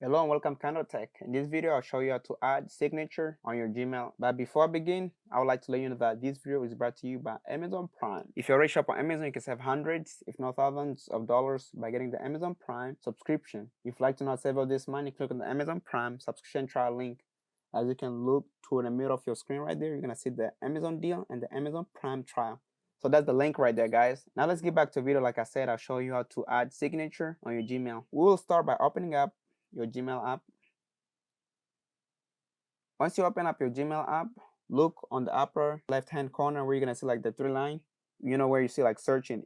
Hello and welcome to KahindoTech. In this video, I'll show you how to add signature on your Gmail. But before I begin, I would like to let you know that this video is brought to you by Amazon Prime. If you already shop on Amazon, you can save hundreds, if not thousands of dollars by getting the Amazon Prime subscription. If you'd like to not save all this money, click on the Amazon Prime subscription trial link. As you can look toward the middle of your screen right there, you're going to see the Amazon deal and the Amazon Prime trial. So that's the link right there, guys. Now let's get back to the video. Like I said, I'll show you how to add signature on your Gmail. We will start by opening up your Gmail app. Once you open up your Gmail app, look on the upper left hand corner where you're gonna see like the three line. You know where you see like search in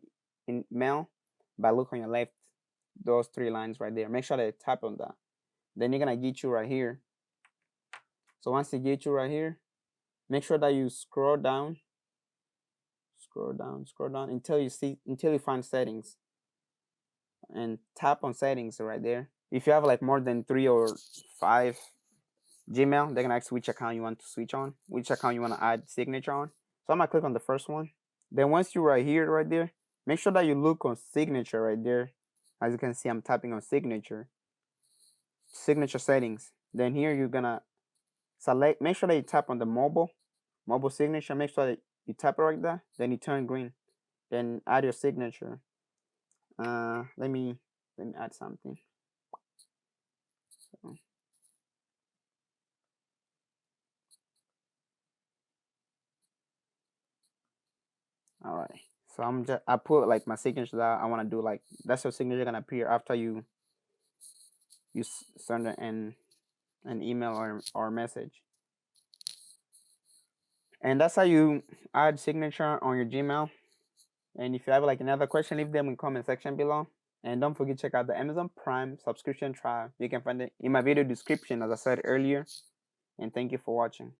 mail, but look on your left, those three lines right there. Make sure that you tap on that. Then you're gonna get you right here. So once you get you right here, make sure that you scroll down until you find settings, and tap on settings right there. If you have like more than 3 or 5 Gmail, they're gonna ask which account you want to switch on, which account you want to add signature on. So I'm gonna click on the first one. Then once you're right there, make sure that you look on signature right there. As you can see, I'm tapping on signature settings. Then here you're gonna select, make sure that you tap on the mobile signature. Make sure that you tap it right there, then you turn green, then add your signature. Let me add something. So, all right, so I put like my signature that I want to do, like that's your signature gonna appear after you send an email or message. And that's how you add signature on your Gmail. And if you have like another question, leave them in the comment section below. And don't forget to check out the Amazon Prime subscription trial. You can find it in my video description, as I said earlier. And thank you for watching.